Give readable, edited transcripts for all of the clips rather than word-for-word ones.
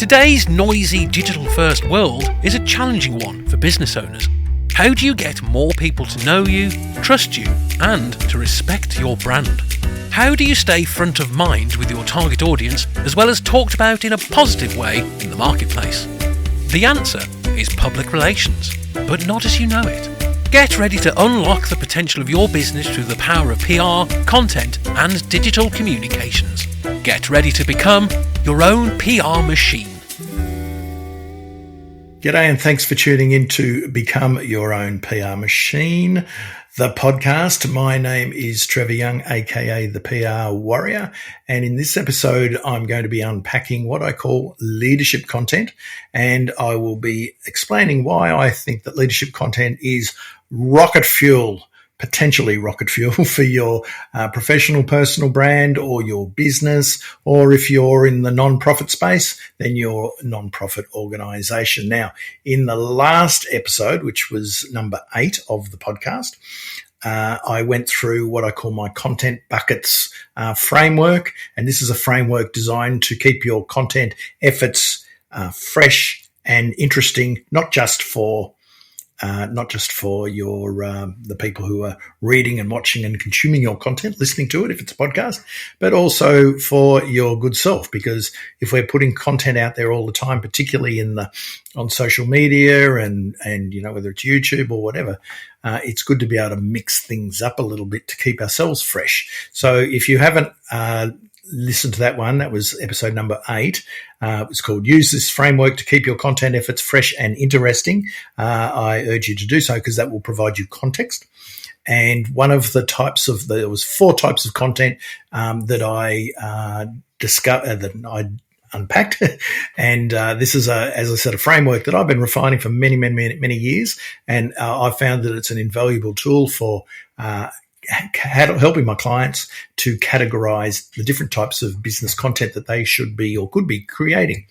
Today's noisy digital-first world is a challenging one for business owners. How do you get more people to know you, trust you, and to respect your brand? How do you stay front of mind with your target audience as well as talked about in a positive way in the marketplace? The answer is public relations, but not as you know it. Get ready to unlock the potential of your business through the power of PR, content, and digital communications. Get ready to become your own PR machine. G'day and thanks for tuning in to Become Your Own PR Machine, the podcast. My name is Trevor Young, aka the PR Warrior, and in this episode I'm going to be unpacking what I call leadership content, and I will be explaining why I think that leadership content is rocket fuel, potentially rocket fuel for your professional personal brand or your business, or if you're in the non-profit space, then your non-profit organization. Now, in the last episode, which was number 8 of the podcast, I went through what I call my content buckets framework, and this is a framework designed to keep your content efforts fresh and interesting, not just for your the people who are reading and watching and consuming your content, listening to it if it's a podcast, but also for your good self. Because if we're putting content out there all the time, particularly on social media and whether it's YouTube or whatever, it's good to be able to mix things up a little bit to keep ourselves fresh. So if you haven't listen to that one. That was episode number 8. It was called Use This Framework to Keep Your Content Efforts Fresh and Interesting. I urge you to do so because that will provide you context. And one of the types of there was 4 types of content that I discovered, that I unpacked. And this is, as I said, a framework that I've been refining for many years. And I found that it's an invaluable tool for helping my clients to categorize the different types of business content that they should be or could be creating.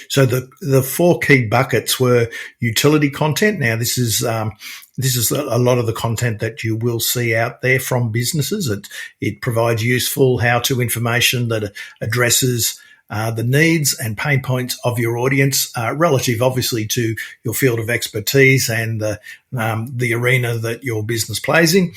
So the 4 key buckets were utility content. Now, this is a lot of the content that you will see out there from businesses. It provides useful how-to information that addresses the needs and pain points of your audience, relative, obviously, to your field of expertise and the arena that your business plays in.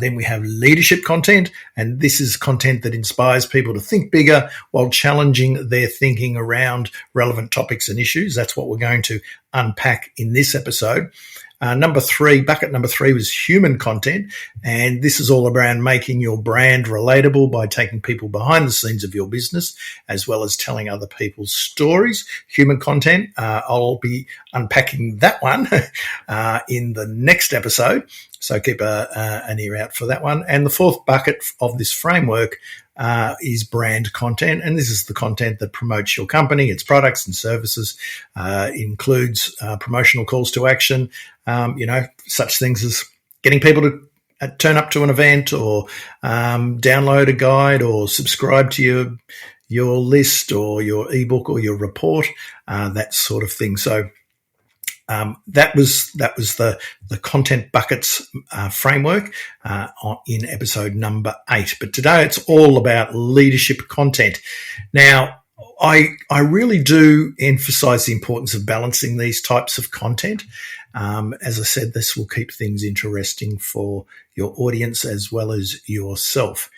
Then we have leadership content, and this is content that inspires people to think bigger while challenging their thinking around relevant topics and issues. That's what we're going to unpack in this episode. Bucket number 3 was human content, and this is all around making your brand relatable by taking people behind the scenes of your business, as well as telling other people's stories. Human content, I'll be unpacking that one in the next episode, so keep an ear out for that one. And the 4th bucket of this framework is brand content, and this is the content that promotes your company, its products and services. Includes promotional calls to action, such things as getting people to turn up to an event or download a guide or subscribe to your list or your ebook or your report, that sort of thing. So that was the content buckets framework in episode number 8. But today it's all about leadership content. Now, I really do emphasize the importance of balancing these types of content. As I said, this will keep things interesting for your audience as well as yourself.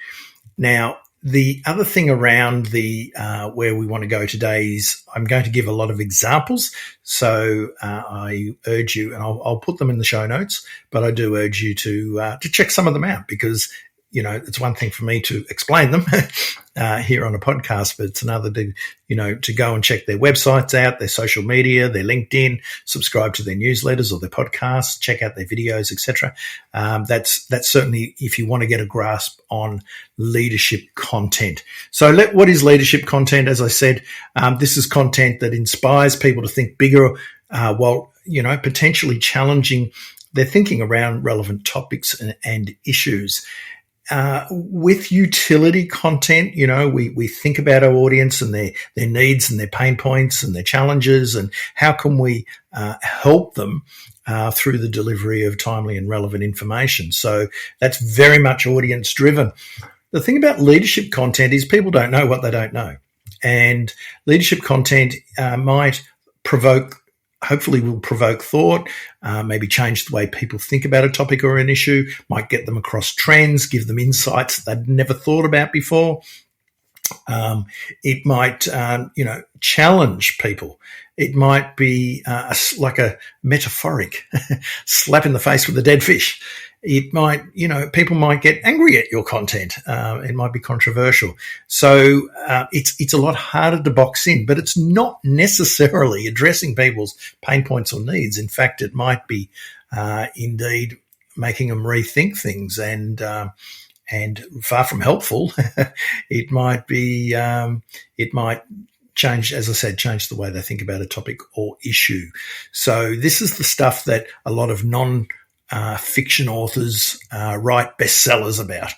Now, the other thing around where we want to go today is I'm going to give a lot of examples. So I urge you, and I'll put them in the show notes, but I do urge you to check some of them out because, it's one thing for me to explain them here on a podcast, but it's another to go and check their websites out, their social media, their LinkedIn, subscribe to their newsletters or their podcasts, check out their videos, etc. That's certainly if you want to get a grasp on leadership content. So what is leadership content? As I said, this is content that inspires people to think bigger while, potentially challenging their thinking around relevant topics and issues. With utility content, we think about our audience and their needs and their pain points and their challenges and how can we help them through the delivery of timely and relevant information. So that's very much audience driven. The thing about leadership content is people don't know what they don't know. And leadership content might hopefully will provoke thought, maybe change the way people think about a topic or an issue, might get them across trends, give them insights that they'd never thought about before. It might, challenge people. It might be like a metaphoric slap in the face with a dead fish. It might, people might get angry at your content. It might be controversial. So it's a lot harder to box in, but it's not necessarily addressing people's pain points or needs. In fact, it might be indeed making them rethink things and far from helpful. It might be, it might change, as I said, change the way they think about a topic or issue. So this is the stuff that a lot of non-fiction authors write bestsellers about.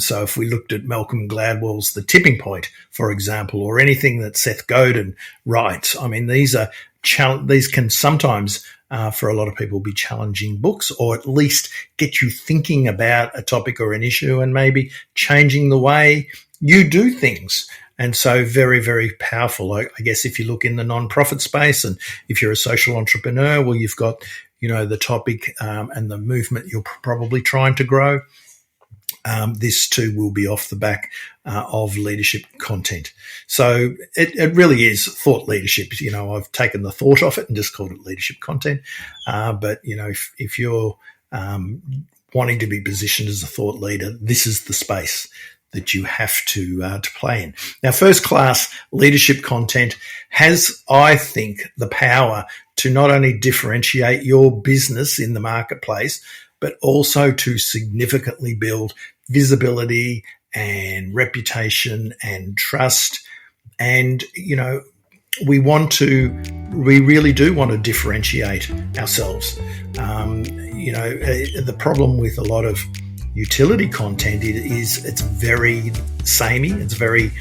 So if we looked at Malcolm Gladwell's The Tipping Point, for example, or anything that Seth Godin writes, I mean, these can sometimes for a lot of people be challenging books, or at least get you thinking about a topic or an issue and maybe changing the way you do things. And so very, very powerful. I guess if you look in the non-profit space and if you're a social entrepreneur, well, you've got, the topic and the movement you're probably trying to grow. This too will be off the back of leadership content. So it really is thought leadership. I've taken the thought off it and just called it leadership content. But if you're wanting to be positioned as a thought leader, this is the space that you have to play in. Now, first class leadership content has, I think, the power to not only differentiate your business in the marketplace, but also to significantly build visibility and reputation and trust. And, we really do want to differentiate ourselves. The problem with a lot of utility content is it's very samey. It's very,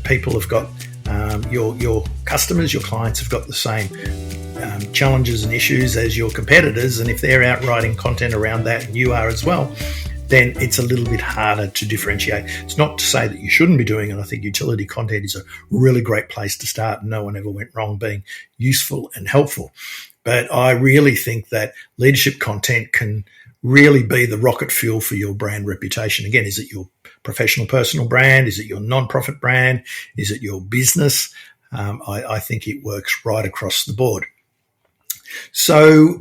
people have got, your customers, your clients have got the same challenges and issues as your competitors, and if they're out writing content around that and you are as well, then it's a little bit harder to differentiate. It's not to say that you shouldn't be doing it. I think utility content is a really great place to start, and no one ever went wrong being useful and helpful. But I really think that leadership content can really be the rocket fuel for your brand reputation. Again, is it your professional personal brand? Is it your non-profit brand? Is it your business? I think it works right across the board. So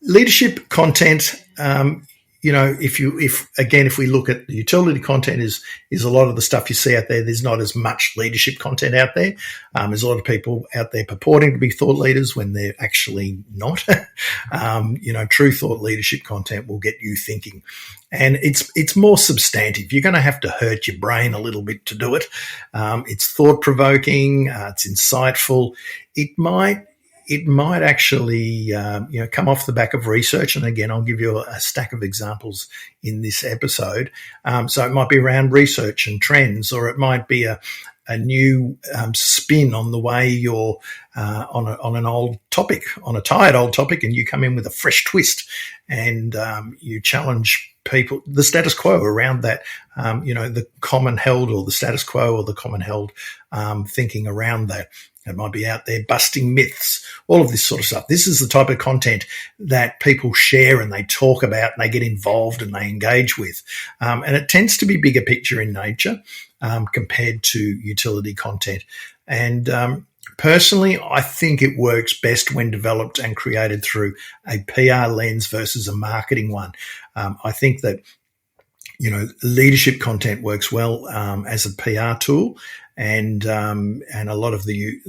leadership content, if we look at the utility content is a lot of the stuff you see out there. There's not as much leadership content out there. There's a lot of people out there purporting to be thought leaders when they're actually not. True thought leadership content will get you thinking, and it's more substantive. You're going to have to hurt your brain a little bit to do it. It's thought provoking. It's insightful. It might actually, come off the back of research. And again, I'll give you a stack of examples in this episode. So it might be around research and trends, or it might be a new spin on the way you're on an old topic, on a tired old topic, and you come in with a fresh twist and you challenge people, the status quo around that, the common held or the status quo or the common held thinking around that. It might be out there busting myths, all of this sort of stuff. This is the type of content that people share and they talk about and they get involved and they engage with. And it tends to be bigger picture in nature compared to utility content. And personally, I think it works best when developed and created through a PR lens versus a marketing one. I think that leadership content works well as a PR tool, and a lot of the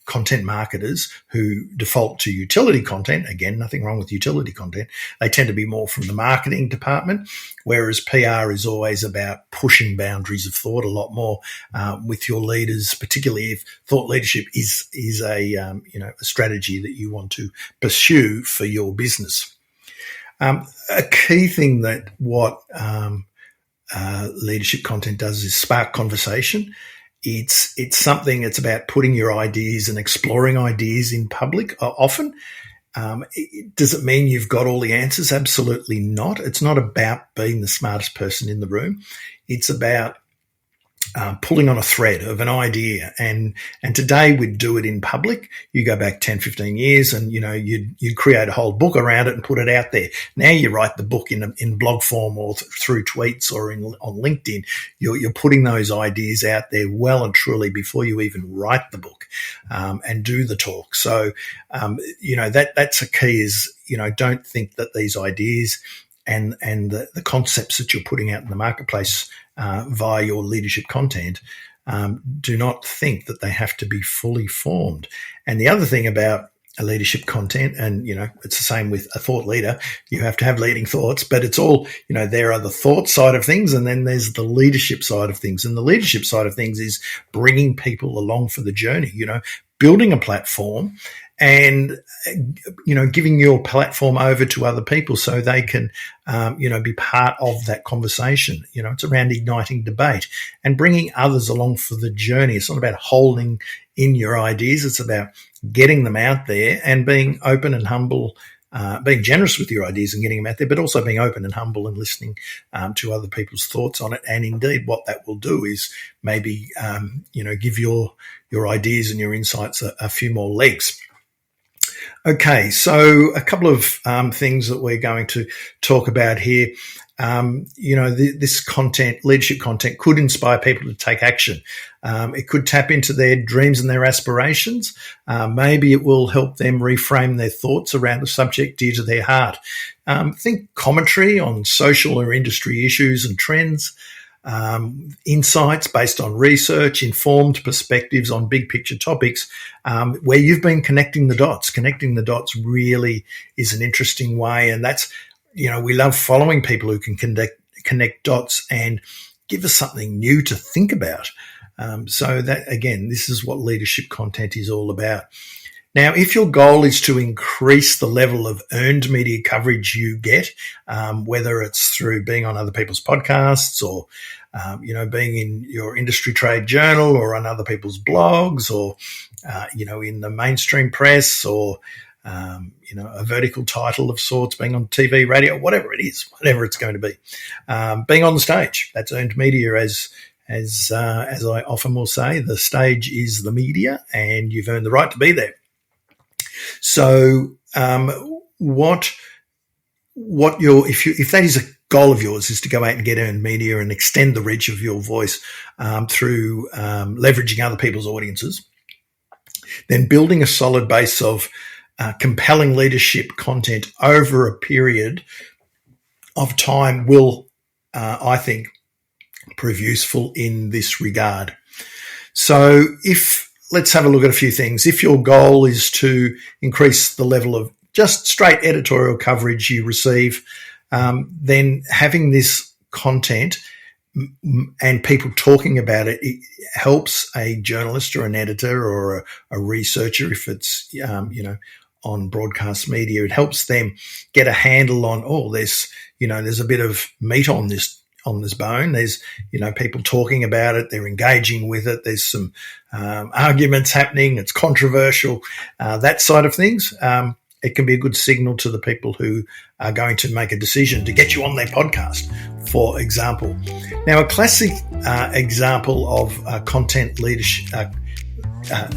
content marketers who default to utility content, again, nothing wrong with utility content, they tend to be more from the marketing department, whereas PR is always about pushing boundaries of thought a lot more with your leaders, particularly if thought leadership is a strategy that you want to pursue for your business. A key thing that what leadership content does is spark conversation. It's something. It's about putting your ideas and exploring ideas in public. Often, does it mean you've got all the answers? Absolutely not. It's not about being the smartest person in the room. It's about pulling on a thread of an idea. And today we'd do it in public. You go back 10, 15 years and, you'd create a whole book around it and put it out there. Now you write the book in blog form or through tweets or on LinkedIn. You're putting those ideas out there well and truly before you even write the book, and do the talk. So, that's a key is, don't think that these ideas and the concepts that you're putting out in the marketplace via your leadership content, do not think that they have to be fully formed. And the other thing about a leadership content, and, it's the same with a thought leader, you have to have leading thoughts, but it's all, there are the thought side of things and then there's the leadership side of things. And the leadership side of things is bringing people along for the journey, building a platform and, giving your platform over to other people so they can, be part of that conversation. It's around igniting debate and bringing others along for the journey. It's not about holding in your ideas. It's about getting them out there and being open and humble, being generous with your ideas and getting them out there, but also being open and humble and listening to other people's thoughts on it. And indeed, what that will do is maybe, give your ideas and your insights a few more legs. Okay, so a couple of things that we're going to talk about here. This content, leadership content, could inspire people to take action. It could tap into their dreams and their aspirations. Maybe it will help them reframe their thoughts around the subject dear to their heart. Think commentary on social or industry issues and trends. Insights based on research, informed perspectives on big picture topics, where you've been connecting the dots. Connecting the dots really is an interesting way. And that's, we love following people who can connect dots and give us something new to think about. So that, again, this is what leadership content is all about. Now, if your goal is to increase the level of earned media coverage you get, whether it's through being on other people's podcasts or, being in your industry trade journal or on other people's blogs or, in the mainstream press or, a vertical title of sorts, being on TV, radio, whatever it is, whatever it's going to be, being on the stage, that's earned media. As I often will say, the stage is the media and you've earned the right to be there. So, if that is a goal of yours, is to go out and get earned media and extend the reach of your voice through leveraging other people's audiences, then building a solid base of compelling leadership content over a period of time will, I think, prove useful in this regard. So let's have a look at a few things. If your goal is to increase the level of just straight editorial coverage you receive, then having this content and people talking about it, it helps a journalist or an editor or a researcher, if it's, on broadcast media, it helps them get a handle on, there's a bit of meat on this bone. There's, people talking about it. They're engaging with it. There's some arguments happening. It's controversial, that side of things. It can be a good signal to the people who are going to make a decision to get you on their podcast, for example. Now, a classic example of content leadership,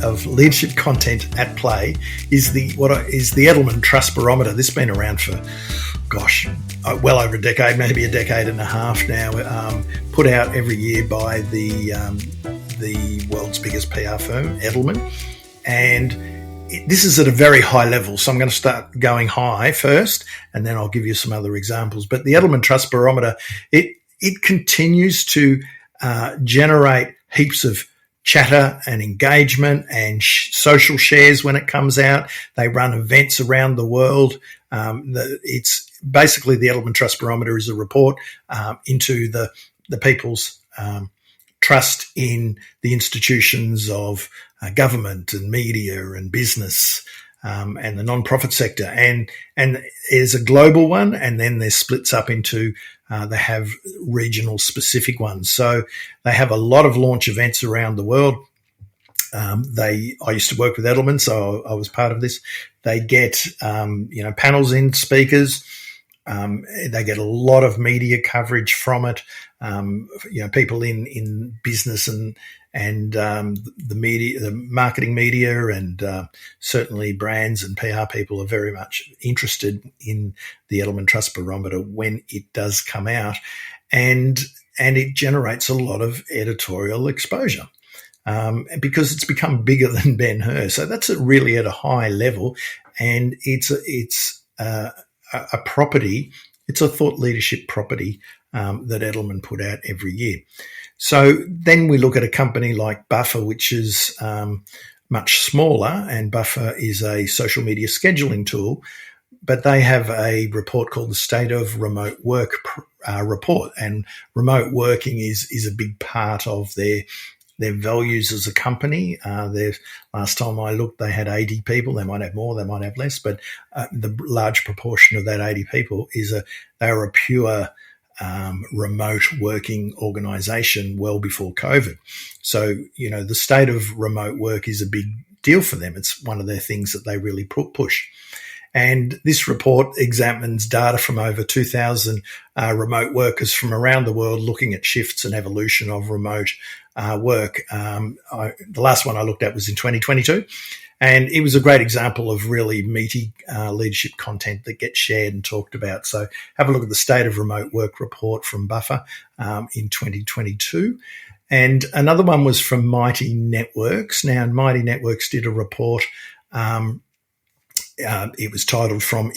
of leadership content at play is the Edelman Trust Barometer. This has been around for, well over a decade, maybe a decade and a half now. Put out every year by the world's biggest PR firm, Edelman, and this is at a very high level. So I'm going to start going high first, and then I'll give you some other examples. But the Edelman Trust Barometer, it continues to generate heaps of chatter and engagement and social shares when it comes out. They run events around the world. It's basically the Edelman Trust Barometer is a report into the people's trust in the institutions of government and media and business and the non-profit sector. And there's a global one, and then there's splits up into they have regional specific ones. So they have a lot of launch events around the world. I used to work with Edelman, so I was part of this. They get, panels in, speakers, They get a lot of media coverage from it. People in business and the media, the marketing media, and certainly brands and PR people are very much interested in the Edelman Trust Barometer when it does come out, and it generates a lot of editorial exposure. Because it's become bigger than Ben-Hur. So that's really at a high level, and it's a property. It's a thought leadership property that Edelman put out every year. So then we look at a company like Buffer, which is much smaller, and Buffer is a social media scheduling tool, but they have a report called the State of Remote Work report, and remote working is a big part of their values as a company. Last time I looked, they had 80 people. They might have more, they might have less, but the large proportion of that 80 people they are a pure remote working organisation well before COVID. So, the state of remote work is a big deal for them. It's one of their things that they really push. And this report examines data from over 2,000 remote workers from around the world, looking at shifts and evolution of remote work. The last one I looked at was in 2022, and it was a great example of really meaty leadership content that gets shared and talked about. So have a look at the State of Remote Work report from Buffer in 2022. And another one was from Mighty Networks. Now, Mighty Networks did a report. It was titled From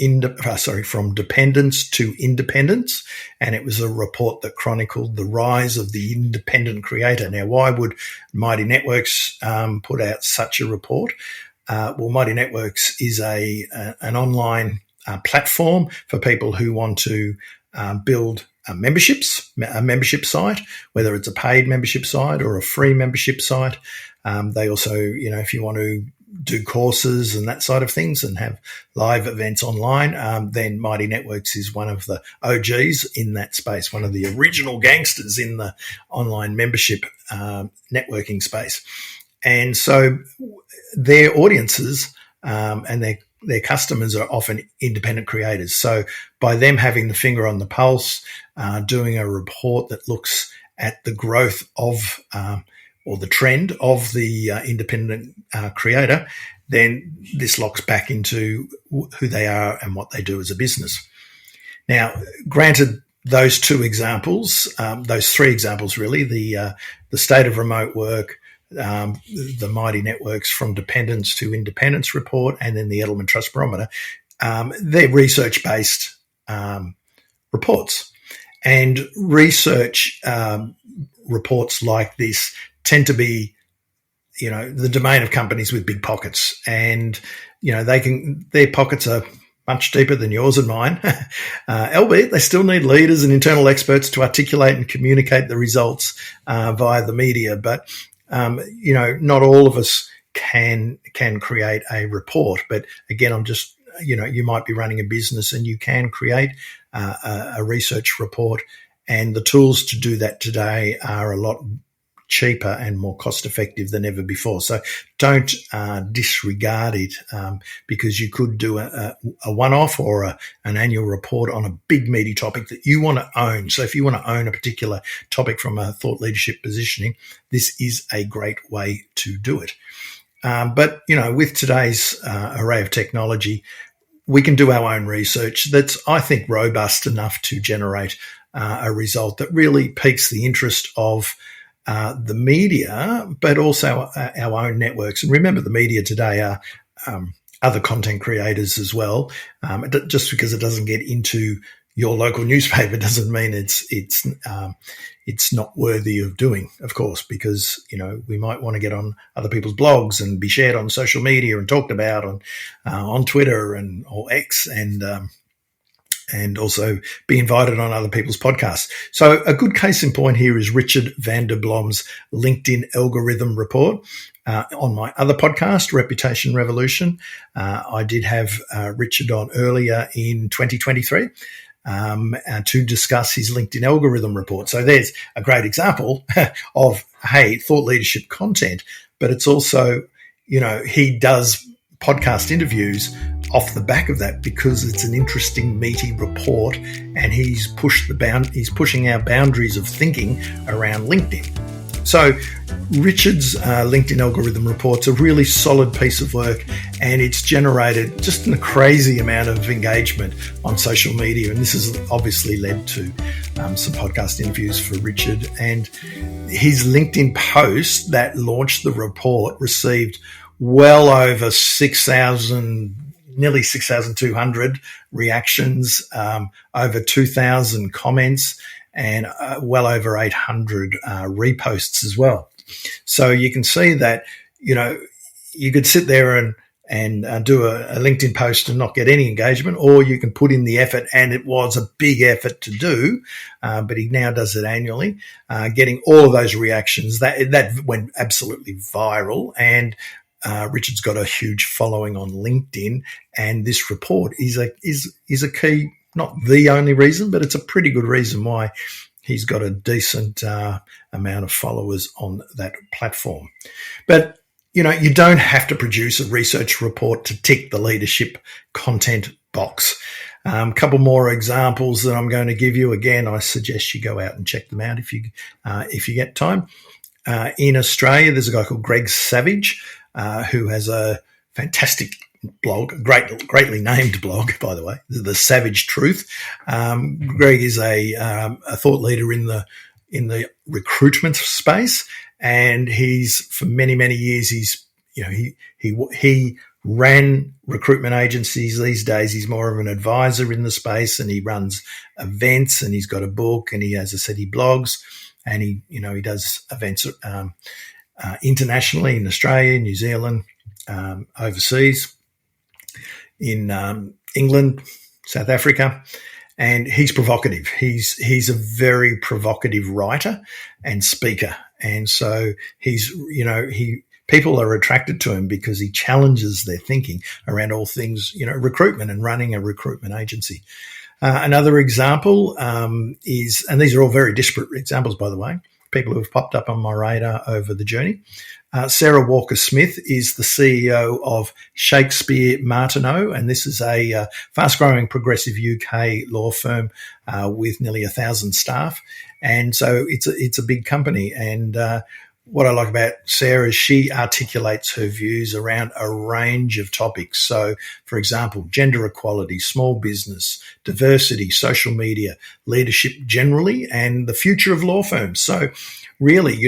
Dependence to Independence, and it was a report that chronicled the rise of the independent creator. Now, why would Mighty Networks put out such a report? Well, Mighty Networks is an online platform for people who want to build a membership site, whether it's a paid membership site or a free membership site. They also, if you want to do courses and that side of things and have live events online, then Mighty Networks is one of the OGs in that space, one of the original gangsters in the online membership networking space. And so their audiences and their customers are often independent creators. So by them having the finger on the pulse, doing a report that looks at the growth of or the trend of the independent creator, then this locks back into who they are and what they do as a business. Now, granted, those two examples, those three examples really, the State of Remote Work, the Mighty Networks From Dependence to Independence report, and then the Edelman Trust Barometer, they're research-based reports. And research reports like this tend to be, the domain of companies with big pockets, and their pockets are much deeper than yours and mine. Albeit they still need leaders and internal experts to articulate and communicate the results via the media. But not all of us can create a report. But again, I'm just, you might be running a business and you can create a research report, and the tools to do that today are a lot cheaper and more cost effective than ever before. So don't disregard it because you could do a one-off or an annual report on a big meaty topic that you want to own. So if you want to own a particular topic from a thought leadership positioning, this is a great way to do it. But with today's array of technology, we can do our own research that's, I think, robust enough to generate a result that really piques the interest of the media, but also our own networks. And remember, the media today are other content creators as well. Just because it doesn't get into your local newspaper doesn't mean it's not worthy of doing, of course, because we might want to get on other people's blogs and be shared on social media and talked about on Twitter or X and also be invited on other people's podcasts. So a good case in point here is Richard van der Blom's LinkedIn algorithm report. On my other podcast, Reputation Revolution, I did have Richard on earlier in 2023 to discuss his LinkedIn algorithm report. So there's a great example of, thought leadership content, but it's also, he does podcast interviews off the back of that because it's an interesting, meaty report, and he's pushing our boundaries of thinking around LinkedIn. So Richard's LinkedIn algorithm report's a really solid piece of work, and it's generated just a crazy amount of engagement on social media. And this has obviously led to some podcast interviews for Richard. And his LinkedIn post that launched the report received well over 6,000, nearly 6,200 reactions, over 2,000 comments, and well over 800 reposts as well. So you can see that, you could sit there and do a LinkedIn post and not get any engagement, or you can put in the effort, and it was a big effort to do, but he now does it annually, getting all of those reactions. That went absolutely viral, and Richard's got a huge following on LinkedIn, and this report is a key, not the only reason, but it's a pretty good reason why he's got a decent amount of followers on that platform. But, you don't have to produce a research report to tick the leadership content box. A couple more examples that I'm going to give you. Again, I suggest you go out and check them out if you get time. In Australia, there's a guy called Greg Savage, who has a fantastic blog, greatly named blog, by the way, The Savage Truth. Greg is a thought leader in the recruitment space, and he's for many years he ran recruitment agencies. These days, he's more of an advisor in the space, and he runs events, and he's got a book, and as I said, he blogs, and he does events internationally in Australia, New Zealand, overseas, in England, South Africa, and he's provocative. He's a very provocative writer and speaker, and so people are attracted to him because he challenges their thinking around all things recruitment and running a recruitment agency. Another example is, and these are all very disparate examples, by the way, people who have popped up on my radar over the journey. Sarah Walker-Smith is the CEO of Shakespeare Martineau, and this is a fast-growing progressive UK law firm with nearly 1,000 staff. And so it's a big company. And what I like about Sarah is she articulates her views around a range of topics. So, for example, gender equality, small business, diversity, social media, leadership generally, and the future of law firms. So really,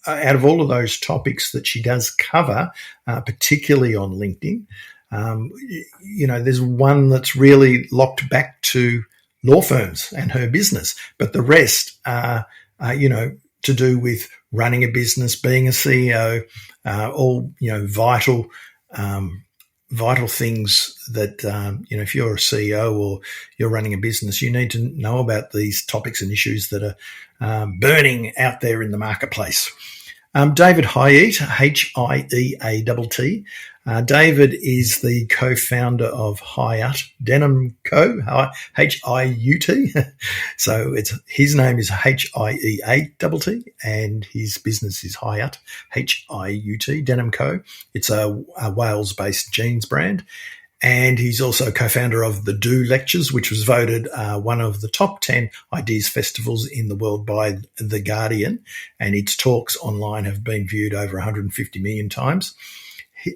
out of all of those topics that she does cover, particularly on LinkedIn, there's one that's really locked back to law firms and her business, but the rest are, to do with running a business, being a CEO, all, vital things that, if you're a CEO or you're running a business, you need to know about these topics and issues that are burning out there in the marketplace. David Hyatt, H-I-E-A-T-T. David is the co-founder of Hyatt Denim Co., H-I-U-T. So his name is H-I-E-A-T-T, and his business is Hyatt, H-I-U-T, Denim Co. It's a Wales-based jeans brand. And he's also co-founder of the Do Lectures, which was voted one of the top 10 ideas festivals in the world by The Guardian. And its talks online have been viewed over 150 million times.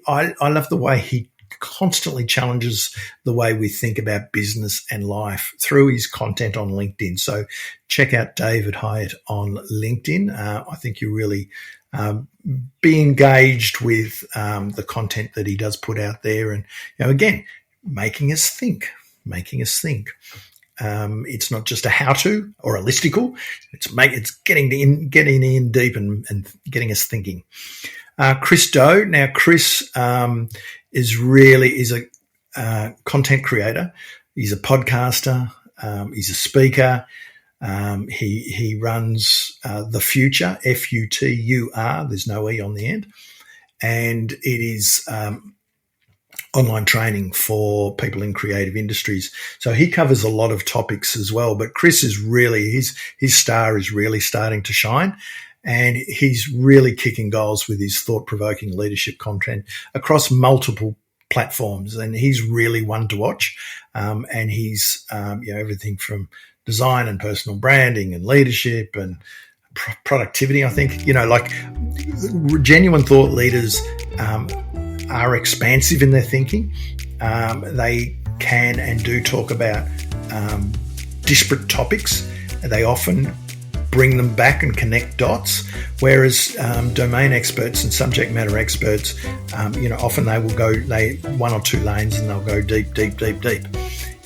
I love the way he constantly challenges the way we think about business and life through his content on LinkedIn. So check out David Hyatt on LinkedIn. I think you really be engaged with the content that he does put out there, and again, making us think. It's not just a how-to or a listicle. It's getting in deep and getting us thinking. Chris Do. Now, Chris is a content creator. He's a podcaster. He's a speaker. He runs The Future, F-U-T-U-R. There's no E on the end. And it is online training for people in creative industries. So he covers a lot of topics as well. But Chris is really, his star is really starting to shine. And he's really kicking goals with his thought-provoking leadership content across multiple platforms, and he's really one to watch. And he's everything from design and personal branding and leadership and productivity. I think like genuine thought leaders are expansive in their thinking. They can and do talk about disparate topics. They often bring them back and connect dots, whereas domain experts and subject matter experts, often they will go one or two lanes and they'll go deep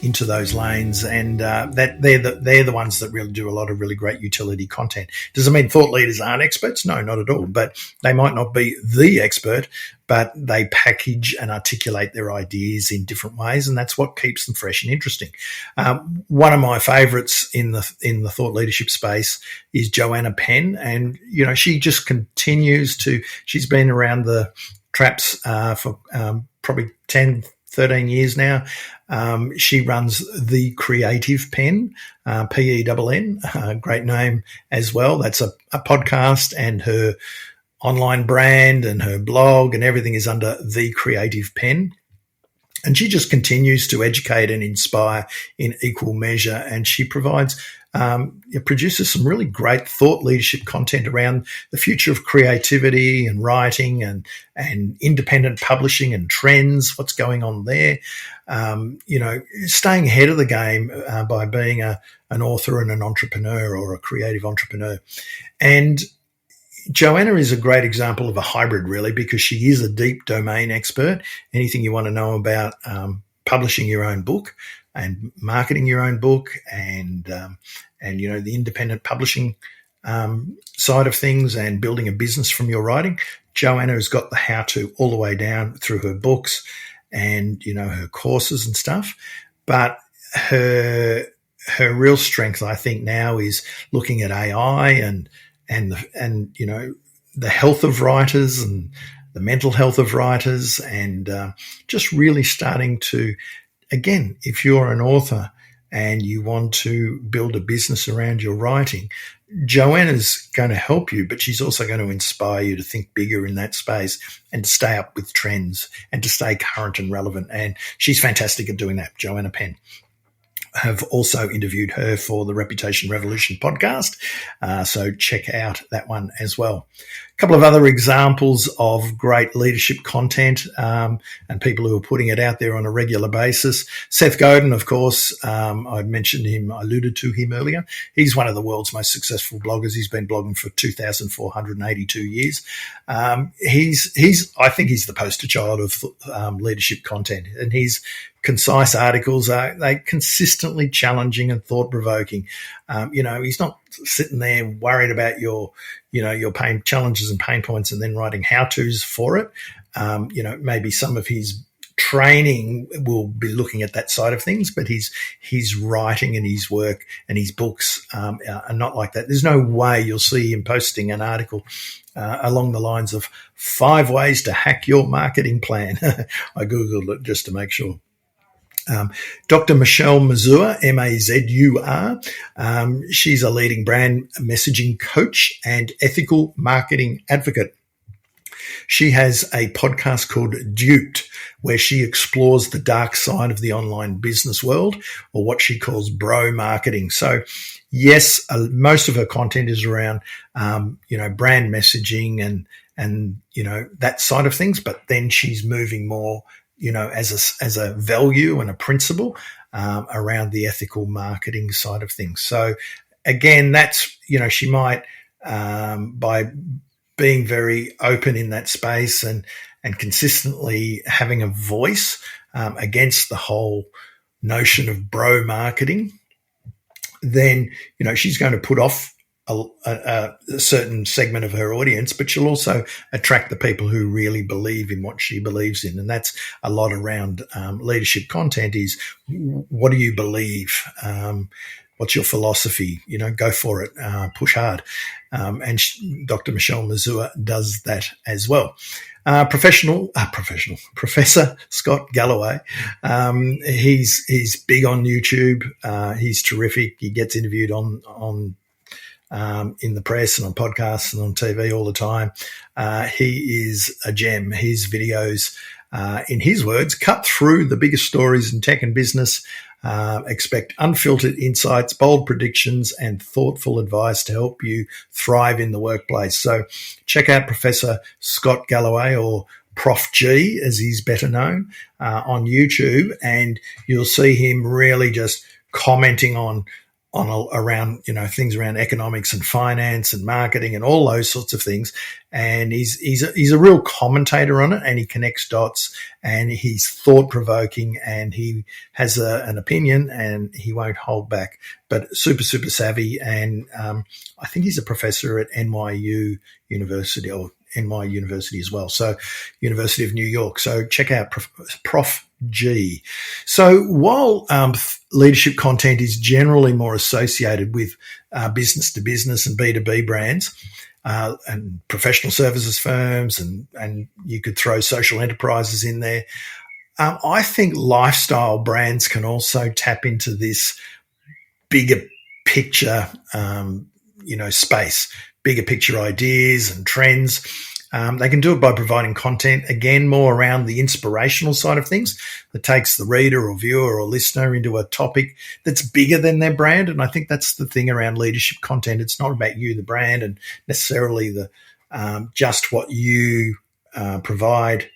into those lanes, and that they're the ones that really do a lot of really great utility content. Does it mean thought leaders aren't experts? No, not at all. But they might not be the expert, but they package and articulate their ideas in different ways, and that's what keeps them fresh and interesting. One of my favourites in the thought leadership space is Joanna Penn, and she just continues to. She's been around the traps for probably 10, 13 years now. She runs The Creative Pen, Penn, great name as well. That's a podcast, and her online brand and her blog and everything is under The Creative Pen. And she just continues to educate and inspire in equal measure. And she produces some really great thought leadership content around the future of creativity and writing and independent publishing and trends, what's going on there. Staying ahead of the game by being an author and an entrepreneur or a creative entrepreneur. And Joanna is a great example of a hybrid, really, because she is a deep domain expert. Anything you want to know about publishing your own book and marketing your own book and the independent publishing side of things and building a business from your writing, Joanna has got the how-to all the way down through her books and, her courses and stuff. But her real strength, I think, now is looking at AI and the health of writers and the mental health of writers, and just really starting to, again, if you're an author and you want to build a business around your writing, Joanna's going to help you, but she's also going to inspire you to think bigger in that space and to stay up with trends and to stay current and relevant. And she's fantastic at doing that, Joanna Penn. Have also interviewed her for the Reputation Revolution podcast, so check out that one as well. A couple of other examples of great leadership content and people who are putting it out there on a regular basis. Seth Godin, of course, I alluded to him earlier. He's one of the world's most successful bloggers. He's been blogging for 2,482 years. I think he's the poster child of leadership content, and his concise articles they consistently challenging and thought-provoking. He's not sitting there worried about your pain challenges and pain points and then writing how-tos for it. Maybe some of his training will be looking at that side of things, but his writing and his work and his books are not like that. There's no way you'll see him posting an article along the lines of 5 ways to hack your marketing plan. I Googled it just to make sure. Dr. Michelle Mazur, M-A-Z-U-R. She's a leading brand messaging coach and ethical marketing advocate. She has a podcast called Duped, where she explores the dark side of the online business world, or what she calls bro marketing. So, yes, most of her content is around, brand messaging and that side of things. But then she's moving more, as a value and a principle around the ethical marketing side of things. So, again, that's she might by being very open in that space and consistently having a voice against the whole notion of bro marketing, then, she's going to put off a certain segment of her audience, but she'll also attract the people who really believe in what she believes in. And that's a lot around leadership content is, what do you believe? What's your philosophy? Go for it, push hard. And Dr. Michelle Mazur does that as well. Professor Scott Galloway. He's big on YouTube. He's terrific. He gets interviewed on in the press and on podcasts and on TV all the time. He is a gem. His videos In his words, cut through the biggest stories in tech and business. Expect unfiltered insights, bold predictions, and thoughtful advice to help you thrive in the workplace. So check out Professor Scott Galloway, or Prof G, as he's better known, on YouTube, and you'll see him really just commenting on around things around economics and finance and marketing and all those sorts of things. And he's a real commentator on it, and he connects dots, and he's thought provoking, and he has an opinion, and he won't hold back. But super savvy, and I think he's a professor at NYU University, or NY University as well. So University of New York. So check out Prof G. So while leadership content is generally more associated with business to business and B2B brands, and professional services firms, and you could throw social enterprises in there, I think lifestyle brands can also tap into this bigger picture, space, bigger picture ideas and trends. They can do it by providing content, again, more around the inspirational side of things, that takes the reader or viewer or listener into a topic that's bigger than their brand. And I think that's the thing around leadership content. It's not about you, the brand, and necessarily the just what you provide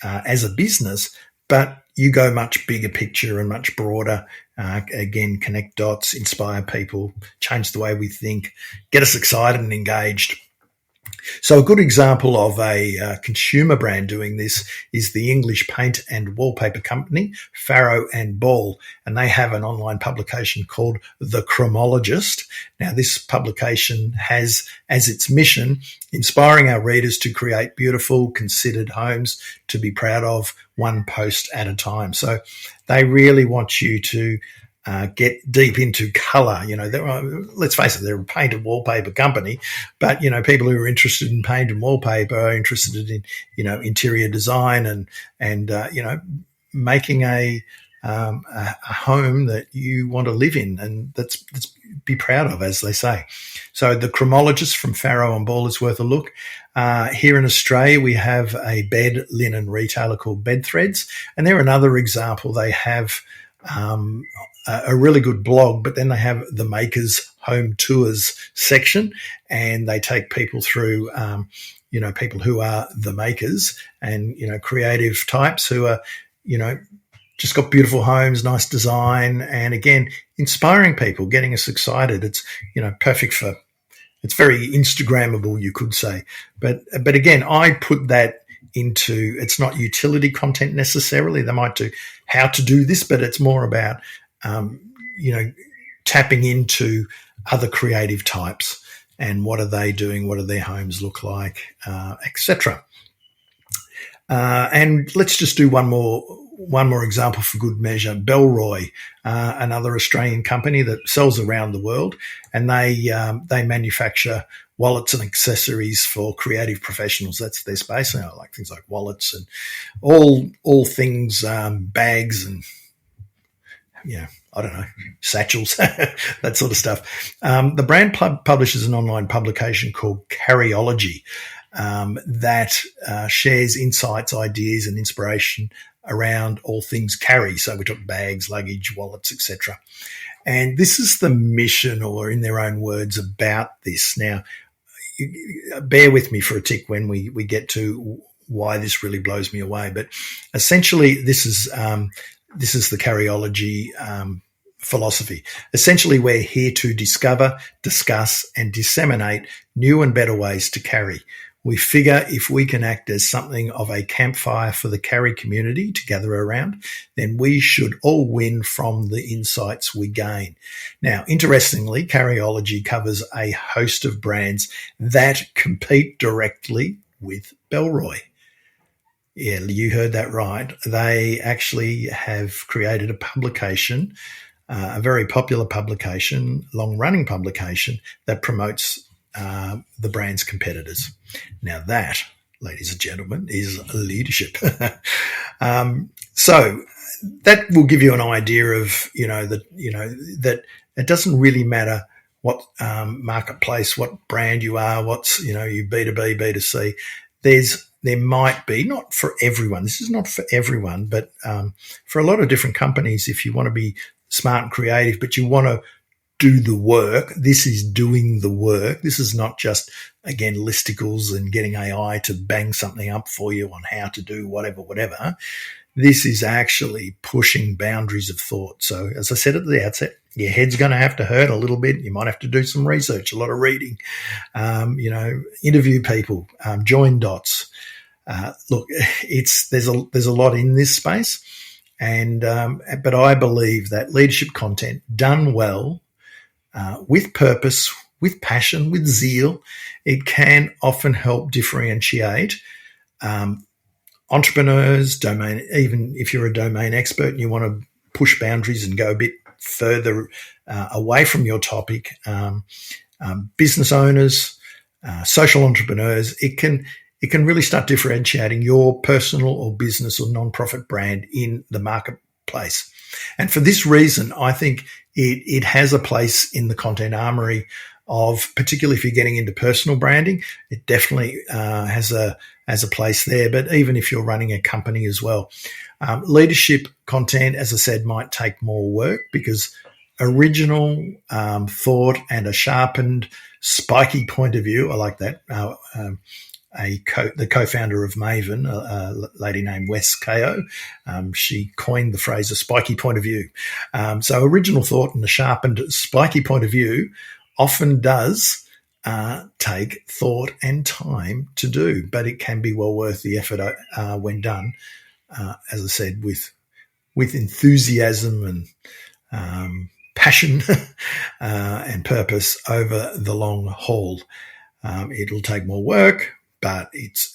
as a business, but you go much bigger picture and much broader. Again, connect dots, inspire people, change the way we think, get us excited and engaged. So a good example of a consumer brand doing this is the English paint and wallpaper company, Farrow and Ball, and they have an online publication called The Chromologist. Now, this publication has as its mission inspiring our readers to create beautiful, considered homes to be proud of, one post at a time. So they really want you to get deep into colour. Let's face it, they're a paint and wallpaper company, but, people who are interested in paint and wallpaper are interested in, interior design and making a home that you want to live in and that's be proud of, as they say. So the Chromologist from Farrow and Ball is worth a look. Here in Australia, we have a bed linen retailer called Bed Threads, and they're another example. They have a really good blog, but then they have the Makers Home Tours section, and they take people through, people who are the makers and, creative types who are, just got beautiful homes, nice design, and again, inspiring people, getting us excited. It's, perfect for, it's very Instagrammable, you could say. But again, I put that into, it's not utility content necessarily. They might do how to do this, but it's more about, tapping into other creative types and what are they doing, what do their homes look like, etc. And let's just do one more example for good measure. Bellroy, another Australian company that sells around the world, and they manufacture wallets and accessories for creative professionals. That's their space. Like things like wallets and all things, bags and I don't know, satchels, that sort of stuff. The brand publishes an online publication called Carryology that shares insights, ideas, and inspiration around all things carry. So we talk bags, luggage, wallets, etc. And this is the mission, or in their own words, about this. Now, bear with me for a tick when we get to why this really blows me away. But essentially, this is the Carryology philosophy. Essentially, we're here to discover, discuss, and disseminate new and better ways to carry. We figure if we can act as something of a campfire for the carry community to gather around, then we should all win from the insights we gain. Now, interestingly, Carryology covers a host of brands that compete directly with Bellroy. Yeah, you heard that right. They actually have created a publication, a very popular publication, long-running publication that promotes the brand's competitors. Now that, ladies and gentlemen, is leadership. So that will give you an idea of, that it doesn't really matter what marketplace, what brand you are, what's, you B2B, B2C. There's there might be, not for everyone, this is not for everyone, but for a lot of different companies, if you want to be smart and creative, but you want to do the work, this is doing the work. This is not just, again, listicles and getting AI to bang something up for you on how to do whatever. This is actually pushing boundaries of thought. So as I said at the outset, your head's going to have to hurt a little bit. You might have to do some research, a lot of reading, interview people, join dots. Look, there's a lot in this space, but I believe that leadership content done well, with purpose, with passion, with zeal, it can often help differentiate entrepreneurs, even if you're a domain expert and you want to push boundaries and go a bit further away from your topic, business owners, social entrepreneurs, it can really start differentiating your personal or business or nonprofit brand in the marketplace. And for this reason, I think it has a place in the content armory of, particularly if you're getting into personal branding, it definitely has a place there. But even if you're running a company as well, leadership content, as I said, might take more work because original thought and a sharpened, spiky point of view. I like that. The co-founder of Maven, a lady named Wes Kao, she coined the phrase a spiky point of view. So original thought and a sharpened, spiky point of view often does take thought and time to do, but it can be well worth the effort when done, as I said, with enthusiasm and passion and purpose over the long haul. It'll take more work, but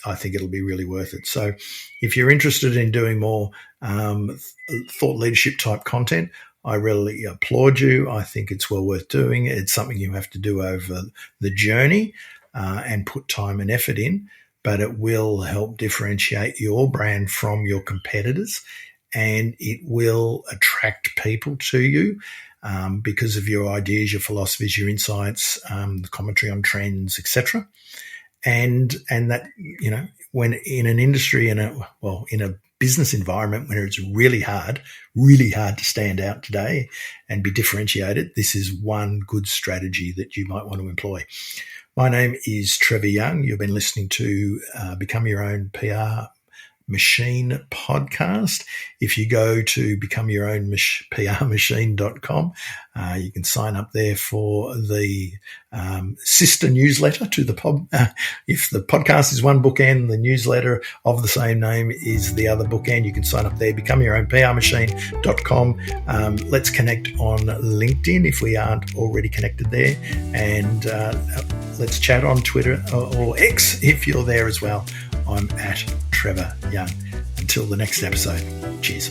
I think it'll be really worth it. So if you're interested in doing more thought leadership type content, I really applaud you. I think it's well worth doing. It's something you have to do over the journey and put time and effort in, but it will help differentiate your brand from your competitors, and it will attract people to you because of your ideas, your philosophies, your insights, the commentary on trends, etc. And that, when in an industry in a business environment where it's really hard to stand out today and be differentiated, this is one good strategy that you might want to employ. My name is Trevor Young. You've been listening to Become Your Own PR Machine podcast. If you go to becomeyourownprmachine.com, you can sign up there for the sister newsletter to the pod. If the podcast is one bookend, the newsletter of the same name is the other bookend. You can sign up there, becomeyourownprmachine.com. Let's connect on LinkedIn if we aren't already connected there, and let's chat on Twitter or X if you're there as well. I'm at Trevor Young. Until the next episode, cheers.